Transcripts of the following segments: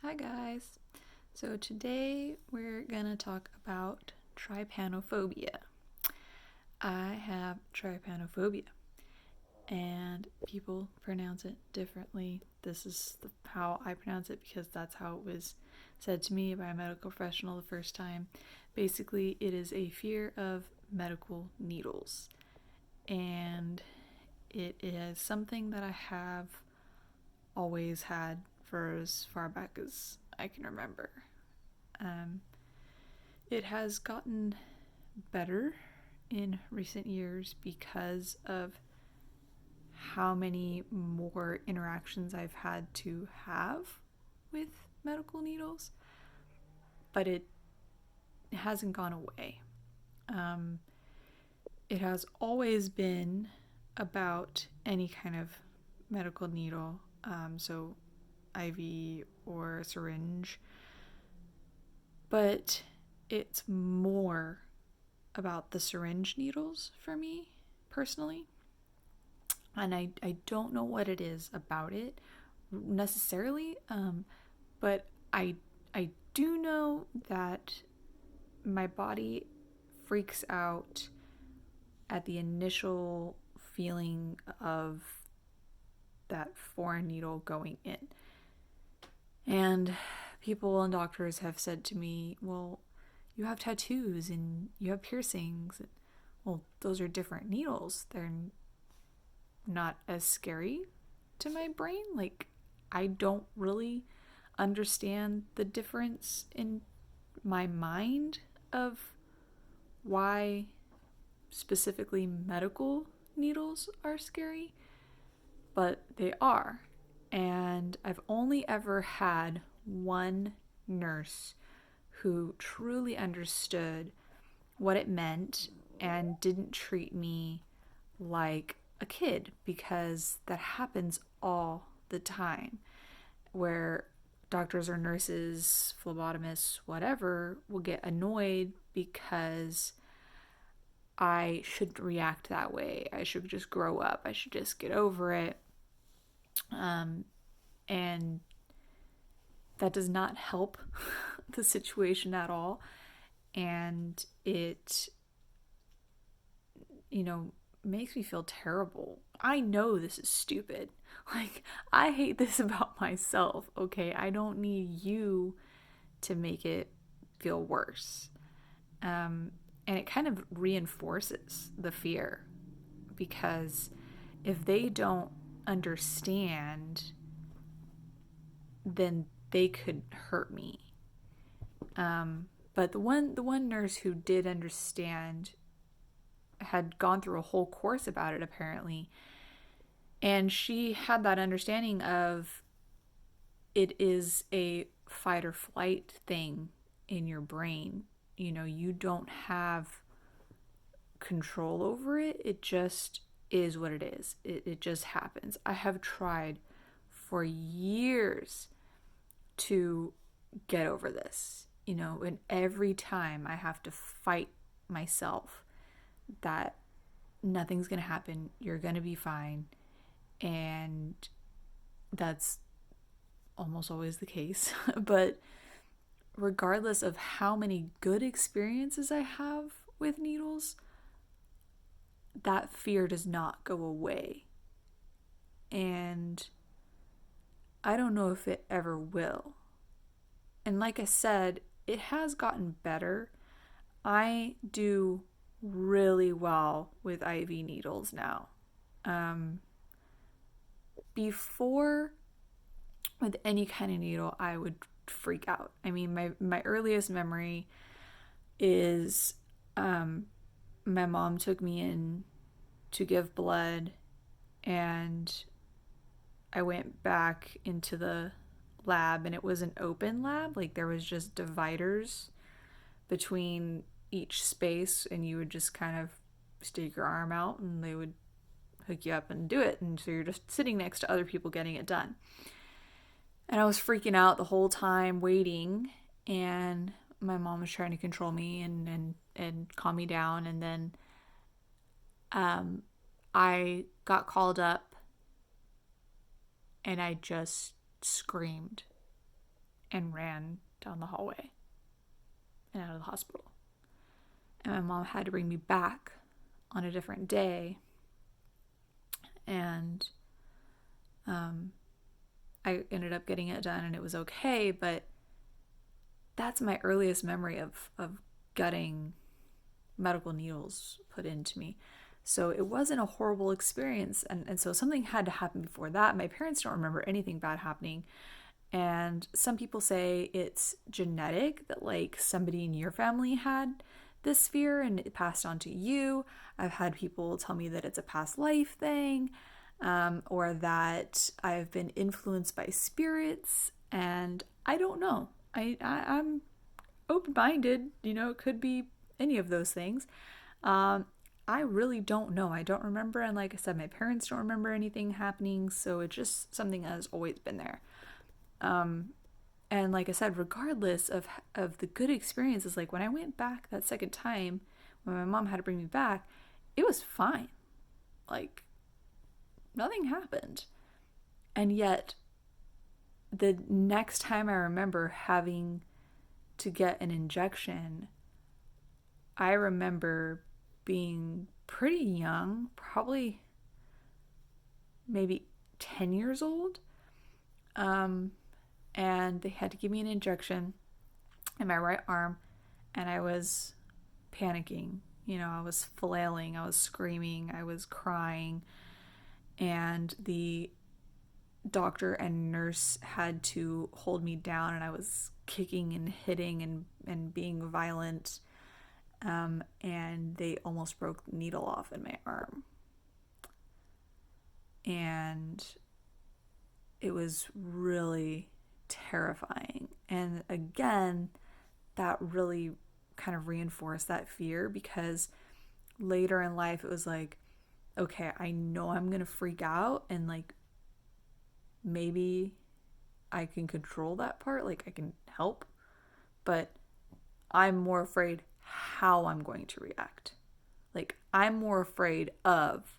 Hi guys. So today we're gonna talk about trypanophobia. I have trypanophobia and people pronounce it differently. This is how I pronounce it because that's how it was said to me by a medical professional the first time. Basically, it is a fear of medical needles, and it is something that I have always had for as far back as I can remember. Um, it has gotten better in recent years because of how many more interactions I've had to have with medical needles, but it hasn't gone away. Um, it has always been about any kind of medical needle, so IV or syringe, but it's more about the syringe needles for me personally. And I don't know what it is about it necessarily, but I do know that my body freaks out at the initial feeling of that foreign needle going in. And people and doctors have said to me, well, you have tattoos and you have piercings. Well, those are different needles. They're not as scary to my brain. Like, I don't really understand the difference in my mind of why specifically medical needles are scary, but they are. And I've only ever had one nurse who truly understood what it meant and didn't treat me like a kid, because that happens all the time where doctors or nurses, phlebotomists, whatever, will get annoyed because I shouldn't react that way. I should just grow up. I should just get over it. And that does not help the situation at all. And it, makes me feel terrible. I know this is stupid. Like, I hate this about myself, okay? I don't need you to make it feel worse. And it kind of reinforces the fear, because if they don't understand, then they could hurt me. But the one nurse who did understand had gone through a whole course about it apparently, and she had that understanding of it is a fight or flight thing in your brain. You don't have control over it. It just is what it is. It just happens. I have tried for years to get over this, and every time I have to fight myself that nothing's going to happen. You're going to be fine. And that's almost always the case. But regardless of how many good experiences I have with needles, that fear does not go away. And I don't know if it ever will. And like I said, it has gotten better. I do really well with IV needles now. Before, with any kind of needle, I would freak out. I mean, my earliest memory is my mom took me in to give blood, and I went back into the lab, and it was an open lab. Like, there was just dividers between each space, and you would just kind of stick your arm out and they would hook you up and do it. And so you're just sitting next to other people getting it done. And I was freaking out the whole time waiting, and my mom was trying to control me and calm me down. And then I got called up, and I just screamed. and ran down the hallway and out of the hospital. And my mom had to bring me back on a different day. And I ended up getting it done and it was okay. But that's my earliest memory of getting medical needles put into me. So it wasn't a horrible experience. And so something had to happen before that. My parents don't remember anything bad happening. And some people say it's genetic, that like somebody in your family had this fear and it passed on to you. I've had people tell me that it's a past life thing, or that I've been influenced by spirits. And I don't know. I'm open-minded, it could be any of those things. I really don't know. I don't remember. And like I said, my parents don't remember anything happening. So it's just something that has always been there. And like I said, regardless of the good experiences, like when I went back that second time, when my mom had to bring me back, it was fine. Like nothing happened. And yet the next time I remember having to get an injection, I remember being pretty young, probably maybe 10 years old. And they had to give me an injection in my right arm, and I was panicking. I was flailing, I was screaming, I was crying, and the doctor and nurse had to hold me down, and I was kicking and hitting and being violent, and they almost broke the needle off in my arm. And it was really terrifying. And again, that really kind of reinforced that fear, because later in life it was like, okay, I know I'm gonna freak out, and like maybe I can control that part, like I can help, but I'm more afraid how I'm going to react. Like I'm more afraid of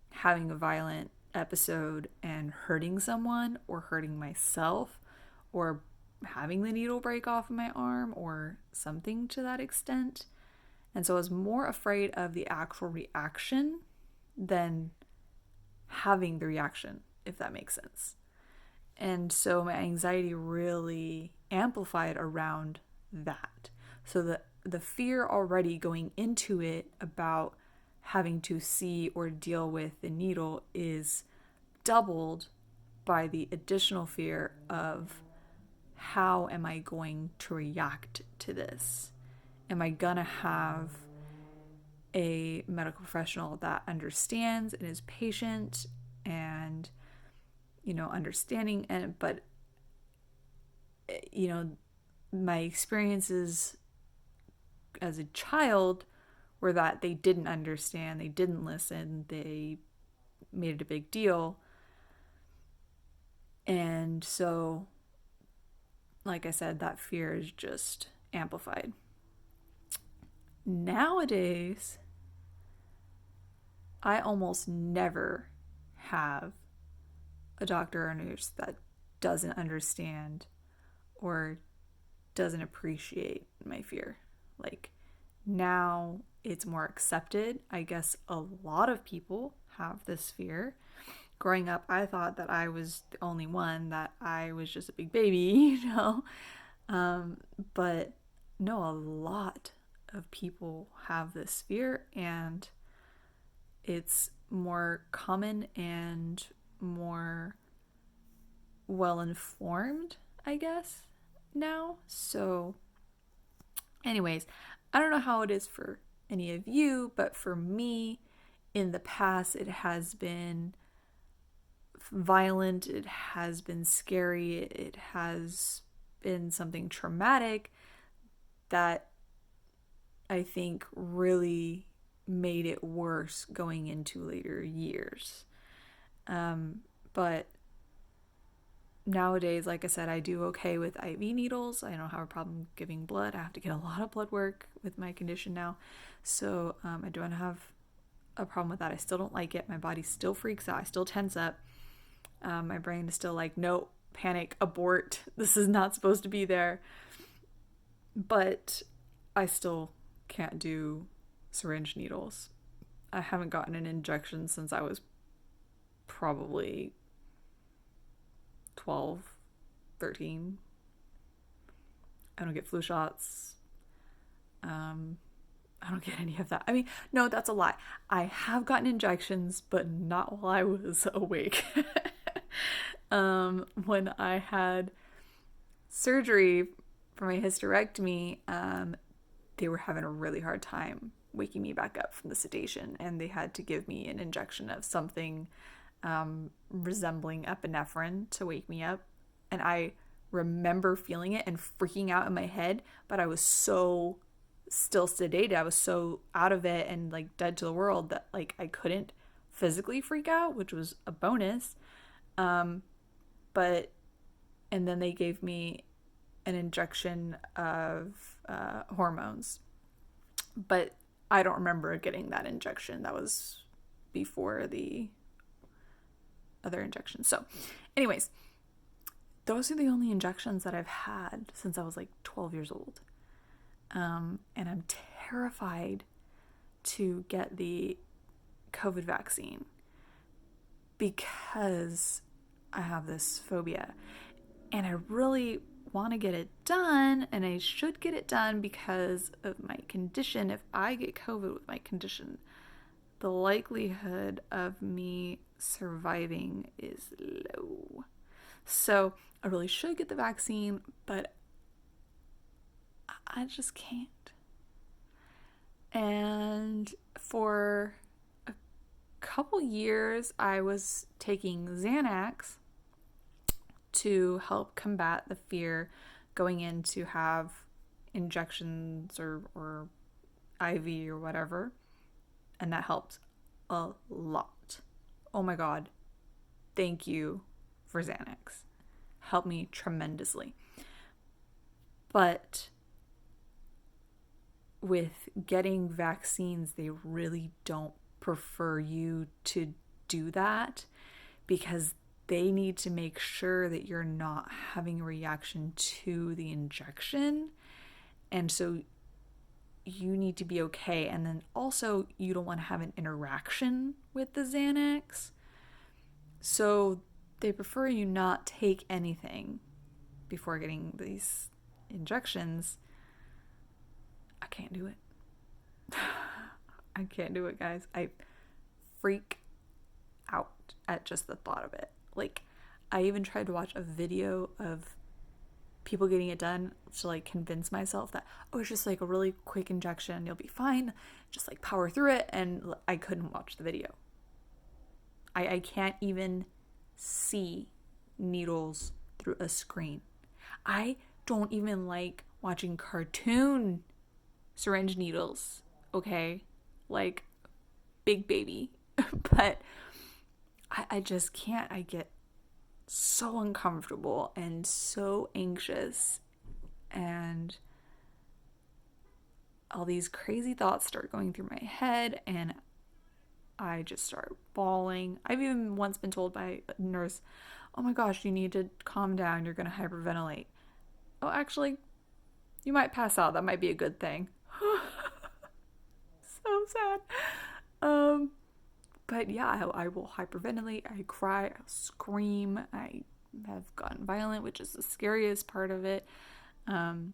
having a violent episode and hurting someone or hurting myself or having the needle break off of my arm or something to that extent. And so I was more afraid of the actual reaction than having the reaction, if that makes sense. And so my anxiety really amplified around that. So the fear already going into it about having to see or deal with the needle is doubled by the additional fear of how am I going to react to this? Am I gonna have a medical professional that understands and is patient and understanding, but my experiences as a child were that they didn't understand, they didn't listen, they made it a big deal. And so, like I said, that fear is just amplified. Nowadays, I almost never have a doctor or nurse that doesn't understand or doesn't appreciate my fear. Like now it's more accepted. I guess a lot of people have this fear. Growing up, I thought that I was the only one, that I was just a big baby, But no, a lot of people have this fear, and it's more common and more well informed, I guess, now. So, anyways, I don't know how it is for any of you, but for me, in the past, it has been violent, it has been scary, it has been something traumatic that I think really made it worse going into later years. But nowadays, like I said, I do okay with IV needles. I don't have a problem giving blood. I have to get a lot of blood work with my condition now. So I don't have a problem with that. I still don't like it. My body still freaks out. I still tense up. My brain is still like, nope, panic, abort. This is not supposed to be there. But I still can't do syringe needles. I haven't gotten an injection since I was probably 12, 13. I don't get flu shots. I don't get any of that. I mean, no, that's a lie. I have gotten injections, but not while I was awake. When I had surgery for my hysterectomy, they were having a really hard time waking me back up from the sedation, and they had to give me an injection of something resembling epinephrine to wake me up. And I remember feeling it and freaking out in my head, but I was so still sedated. I was so out of it and like dead to the world that like I couldn't physically freak out, which was a bonus. But and then they gave me an injection of hormones, but I don't remember getting that injection. That was before the other injection. So anyways, those are the only injections that I've had since I was like 12 years old. And I'm terrified to get the COVID vaccine because I have this phobia. And I really want to get it done, and I should get it done because of my condition. If I get COVID with my condition, the likelihood of me surviving is low. So I really should get the vaccine, but I just can't. And for a couple years, I was taking Xanax to help combat the fear going in to have injections or IV or whatever. And that helped a lot. Oh my God. Thank you for Xanax. Helped me tremendously. But with getting vaccines, they really don't prefer you to do that because they need to make sure that you're not having a reaction to the injection. And so you need to be okay. And then also you don't want to have an interaction with the Xanax. So they prefer you not take anything before getting these injections. I can't do it. I can't do it, guys. I freak out at just the thought of it. Like, I even tried to watch a video of people getting it done to like convince myself that, oh, it's just like a really quick injection, you'll be fine, just like power through it. And I couldn't watch the video. I can't even see needles through a screen. I don't even like watching cartoon syringe needles, okay? Like Big Baby. But I just can't. I get so uncomfortable and so anxious, and all these crazy thoughts start going through my head, and I just start bawling. I've even once been told by a nurse, oh my gosh, you need to calm down, you're going to hyperventilate. Oh, actually, you might pass out. That might be a good thing. So sad. But yeah, I will hyperventilate, I cry, I'll scream, I have gotten violent, which is the scariest part of it. And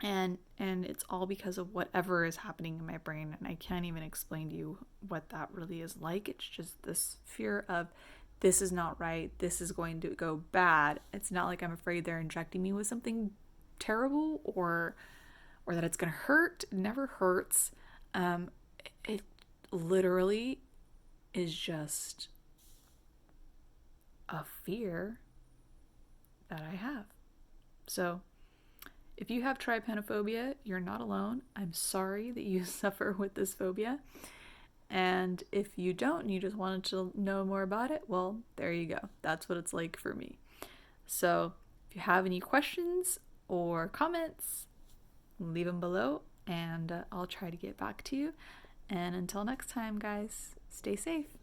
it's all because of whatever is happening in my brain, and I can't even explain to you what that really is like. It's just this fear of this is not right, this is going to go bad. It's not like I'm afraid they're injecting me with something terrible or that it's gonna hurt. It never hurts. It literally is just a fear that I have. So if you have trypanophobia, you're not alone. I'm sorry that you suffer with this phobia. And if you don't, and you just wanted to know more about it, well, there you go. That's what it's like for me. So if you have any questions or comments, leave them below, and I'll try to get back to you. And until next time, guys, stay safe.